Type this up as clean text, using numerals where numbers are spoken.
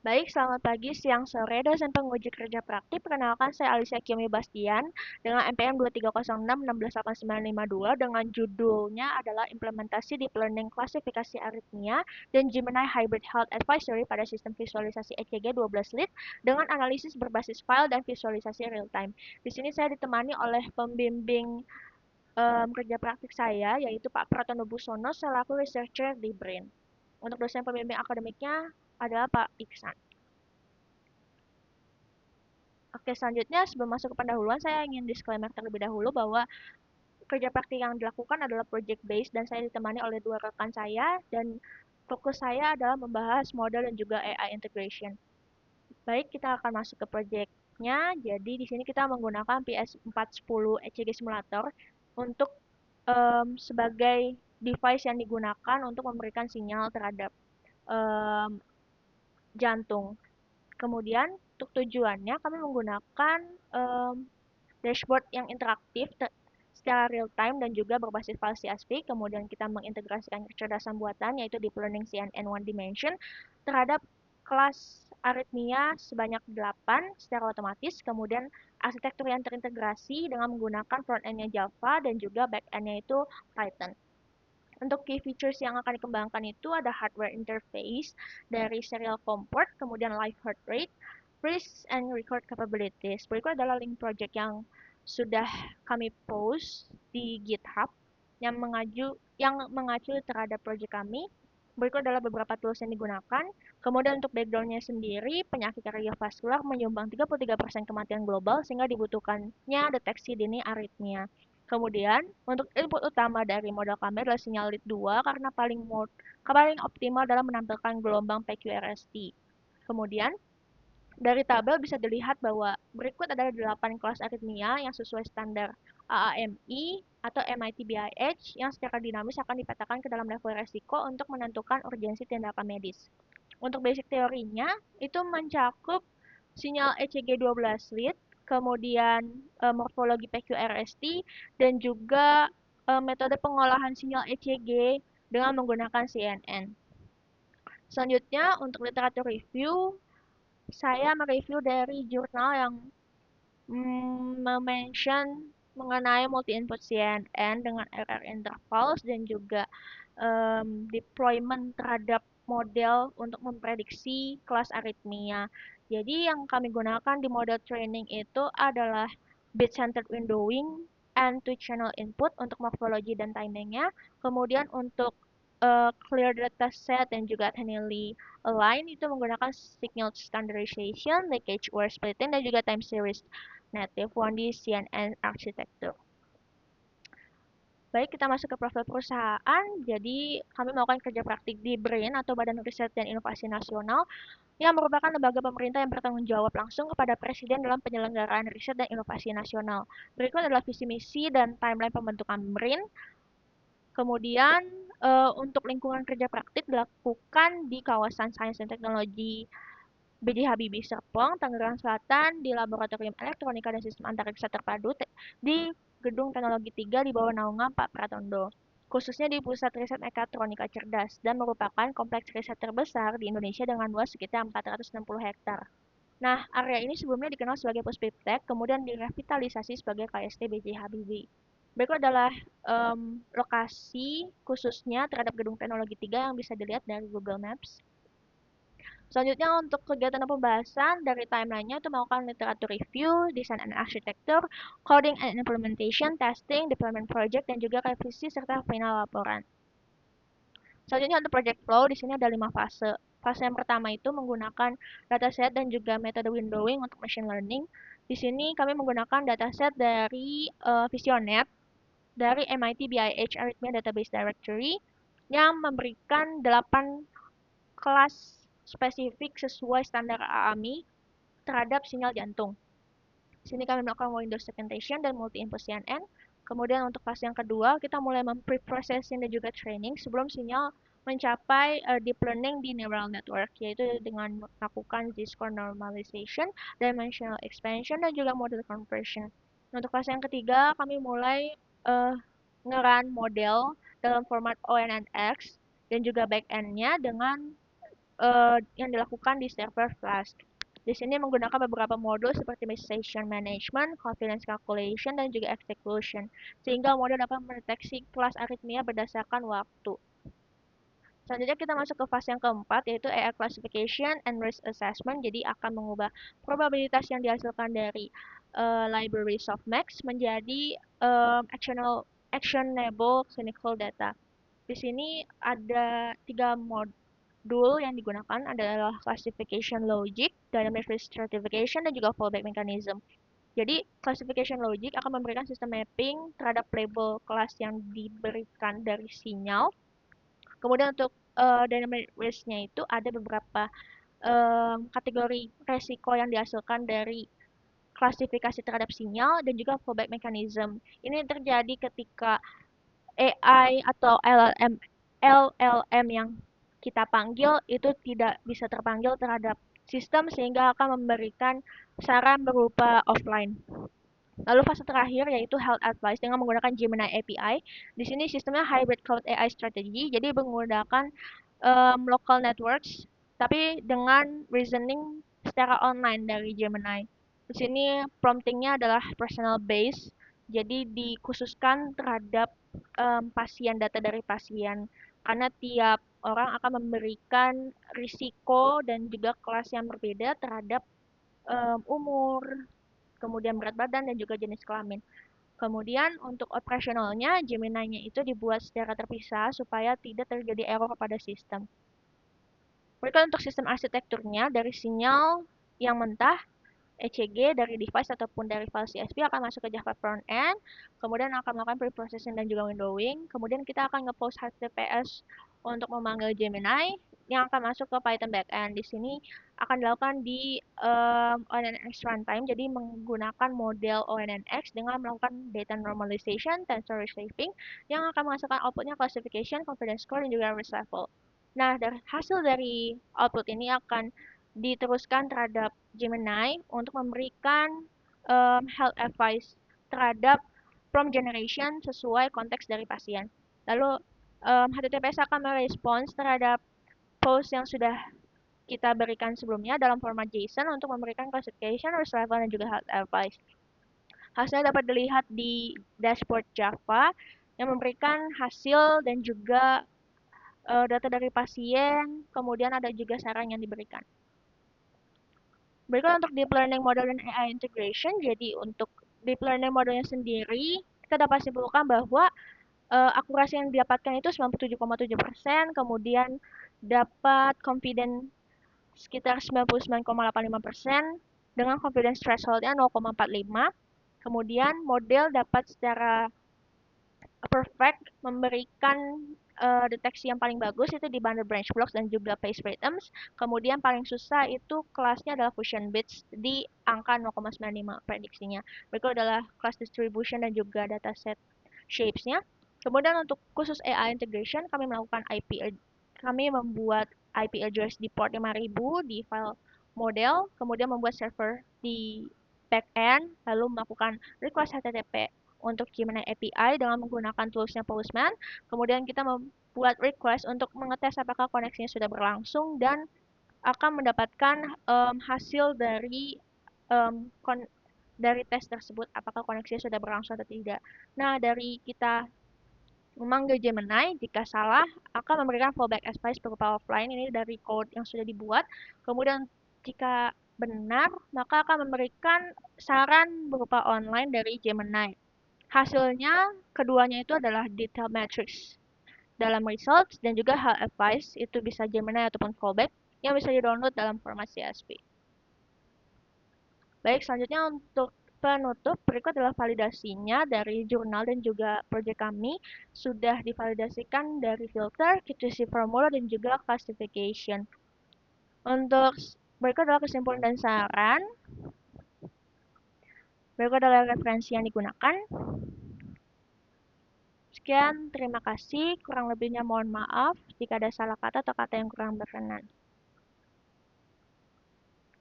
Baik, selamat pagi, siang, sore, dosen penguji kerja praktik. Perkenalkan, saya Alicia Kiyomi Bastian dengan NPM 230616892 dengan judulnya adalah Implementasi Deep Learning Klasifikasi Aritmia dan Gemini Hybrid Health Advisory pada Sistem Visualisasi ECG 12 lead dengan analisis berbasis file dan visualisasi real time. Di sini saya ditemani oleh pembimbing kerja praktik saya, yaitu Pak Pratono Busono selaku researcher di BRIN. Untuk dosen pembimbing akademiknya adalah Pak Iksan. Oke, selanjutnya sebelum masuk ke pendahuluan, saya ingin disclaimer terlebih dahulu bahwa kerja praktik yang dilakukan adalah project based dan saya ditemani oleh dua rekan saya dan fokus saya adalah membahas model dan juga AI integration. Baik, kita akan masuk ke projectnya. Jadi di sini kita menggunakan PS410 ECG Simulator untuk sebagai device yang digunakan untuk memberikan sinyal terhadap em, jantung. Kemudian untuk tujuannya kami menggunakan em, dashboard yang interaktif secara real time dan juga berbasis file CSV. Kemudian kita mengintegrasikan kecerdasan buatan yaitu deep learning CNN one dimension terhadap kelas aritmia sebanyak 8 secara otomatis. Kemudian arsitektur yang terintegrasi dengan menggunakan front end-nya Java dan juga back end-nya itu Python. Untuk key features yang akan dikembangkan itu ada hardware interface dari serial comport, kemudian live heart rate, freeze and record capabilities. Berikut adalah link project yang sudah kami post di GitHub yang mengacu terhadap project kami. Berikut adalah beberapa tools yang digunakan. Kemudian untuk backgroundnya sendiri, penyakit kardiovaskular menyumbang 33% kematian global sehingga dibutuhkannya deteksi dini aritmia. Kemudian, untuk input utama dari model kami adalah sinyal lead 2 karena paling optimal dalam menampilkan gelombang PQRST. Kemudian, dari tabel bisa dilihat bahwa berikut adalah 8 kelas aritmia yang sesuai standar AAMI atau MIT-BIH yang secara dinamis akan dipetakan ke dalam level resiko untuk menentukan urgensi tindakan medis. Untuk basic teorinya, itu mencakup sinyal ECG 12 lead, kemudian morfologi PQRST, dan juga metode pengolahan sinyal ECG dengan menggunakan CNN. Selanjutnya, untuk literatur review, saya mereview dari jurnal yang mention mengenai multi-input CNN dengan error intervals dan juga deployment terhadap model untuk memprediksi kelas aritmia. Jadi yang kami gunakan di model training itu adalah bit-centered windowing and two-channel input untuk morfologi dan timingnya. Kemudian untuk clear data set dan juga thinly align itu menggunakan signal standardization, leakage aware splitting, dan juga time series native 1D CNN architecture. Baik, kita masuk ke profil perusahaan. Jadi, kami melakukan kerja praktik di BRIN atau Badan Riset dan Inovasi Nasional yang merupakan lembaga pemerintah yang bertanggung jawab langsung kepada Presiden dalam penyelenggaraan riset dan inovasi nasional. Berikut adalah visi misi dan timeline pembentukan BRIN. Kemudian, untuk lingkungan kerja praktik dilakukan di kawasan Sains dan Teknologi B.J. Habibie Serpong, Tangerang Selatan di Laboratorium Elektronika dan Sistem Antariksa Terpadu di Gedung Teknologi 3 di bawah naungan Pak Pratondo, khususnya di Pusat Riset Mekatronika Cerdas dan merupakan kompleks riset terbesar di Indonesia dengan luas sekitar 460 hektar. Nah, area ini sebelumnya dikenal sebagai Puspiptek, kemudian direvitalisasi sebagai KST B.J. Habibie. Berikut adalah lokasi khususnya terhadap Gedung Teknologi 3 yang bisa dilihat dari Google Maps. Selanjutnya untuk kegiatan dan pembahasan dari timelinenya itu melakukan literatur review, design and architecture, coding and implementation, testing, deployment project, dan juga revisi serta final laporan. Selanjutnya untuk project flow, di sini ada 5 fase. Fase yang pertama itu menggunakan dataset dan juga metode windowing untuk machine learning. Di sini kami menggunakan dataset dari Visionet, dari MIT BIH Arrhythmia Database Directory, yang memberikan 8 kelas spesifik sesuai standar AAMI terhadap sinyal jantung. Di sini kami melakukan Windows segmentation dan multi-input CNN. Kemudian untuk fase yang kedua, kita mulai pre-processing dan juga training sebelum sinyal mencapai deep learning di neural network, yaitu dengan melakukan z-score normalization, dimensional expansion, dan juga model conversion. Untuk fase yang ketiga, kami mulai nge-run model dalam format ONNX dan juga backend-nya dengan yang dilakukan di server Flask. Di sini menggunakan beberapa modul seperti session management, confidence calculation, dan juga execution, sehingga modul dapat mendeteksi kelas aritmia berdasarkan waktu. Selanjutnya kita masuk ke fase yang keempat, yaitu AI classification and risk assessment. Jadi akan mengubah probabilitas yang dihasilkan dari library softmax menjadi actionable clinical data. Di sini ada 3 modul yang digunakan adalah classification logic, dynamic risk stratification, dan juga fallback mechanism. Jadi, classification logic akan memberikan sistem mapping terhadap label kelas yang diberikan dari sinyal. Kemudian untuk dynamic risk-nya itu ada beberapa kategori resiko yang dihasilkan dari klasifikasi terhadap sinyal dan juga fallback mechanism. Ini terjadi ketika AI atau LLM yang kita panggil itu tidak bisa terpanggil terhadap sistem sehingga akan memberikan saran berupa offline. Lalu fase terakhir yaitu health advice dengan menggunakan Gemini API. Di sini sistemnya hybrid cloud AI strategy, jadi menggunakan local networks, tapi dengan reasoning secara online dari Gemini. Di sini promptingnya adalah personal base, jadi dikhususkan terhadap pasien, data dari pasien, karena tiap orang akan memberikan risiko dan juga kelas yang berbeda terhadap umur, kemudian berat badan dan juga jenis kelamin. Kemudian untuk operasionalnya, Gemini-nya itu dibuat secara terpisah supaya tidak terjadi error pada sistem. Berikut untuk sistem arsitekturnya, dari sinyal yang mentah, ECG dari device ataupun dari file CSV akan masuk ke Java frontend, kemudian akan melakukan preprocessing dan juga windowing, kemudian kita akan nge-post HTTPS untuk memanggil Gemini yang akan masuk ke Python backend. Di sini akan dilakukan di ONNX runtime, jadi menggunakan model ONNX dengan melakukan data normalization, tensor reshaping, yang akan menghasilkan outputnya classification, confidence score, dan juga risk level. Nah, hasil dari output ini akan diteruskan terhadap Gemini untuk memberikan health advice terhadap prompt generation sesuai konteks dari pasien. Lalu HTTPS akan merespons terhadap post yang sudah kita berikan sebelumnya dalam format JSON untuk memberikan classification, risk level, dan juga health advice. Hasilnya dapat dilihat di dashboard Java yang memberikan hasil dan juga data dari pasien, kemudian ada juga saran yang diberikan. Berikut untuk deep learning model dan AI integration. Jadi untuk deep learning modelnya sendiri, kita dapat simpulkan bahwa akurasi yang didapatkan itu 97,7%, kemudian dapat confidence sekitar 99,85% dengan confidence thresholdnya 0,45. Kemudian model dapat secara perfect memberikan deteksi yang paling bagus itu di bundle branch blocks dan juga paste rhythms. Kemudian paling susah itu kelasnya adalah fusion bits di angka 0,95 prediksinya. Berikut adalah class distribution dan juga dataset shapes-nya. Kemudian untuk khusus AI integration kami membuat IP address di port 5000 di file model, kemudian membuat server di backend, lalu melakukan request HTTP untuk Gemini API dengan menggunakan toolsnya Postman. Kemudian kita membuat request untuk mengetes apakah koneksinya sudah berlangsung dan akan mendapatkan hasil dari dari tes tersebut apakah koneksinya sudah berlangsung atau tidak. Nah, dari kita memanggil Gemini, jika salah akan memberikan fallback advice berupa offline ini dari code yang sudah dibuat. Kemudian jika benar, maka akan memberikan saran berupa online dari Gemini. Hasilnya, keduanya itu adalah detail matrix dalam results dan juga hal advice, itu bisa Gemini ataupun fallback, yang bisa di-download dalam format CSV. Baik, selanjutnya untuk penutup, berikut adalah validasinya dari jurnal dan juga proyek kami. Sudah divalidasikan dari filter, QTC formula, dan juga classification. Untuk berikut adalah kesimpulan dan saran. Berikut adalah referensi yang digunakan. Sekian, terima kasih. Kurang lebihnya mohon maaf jika ada salah kata atau kata yang kurang berkenan.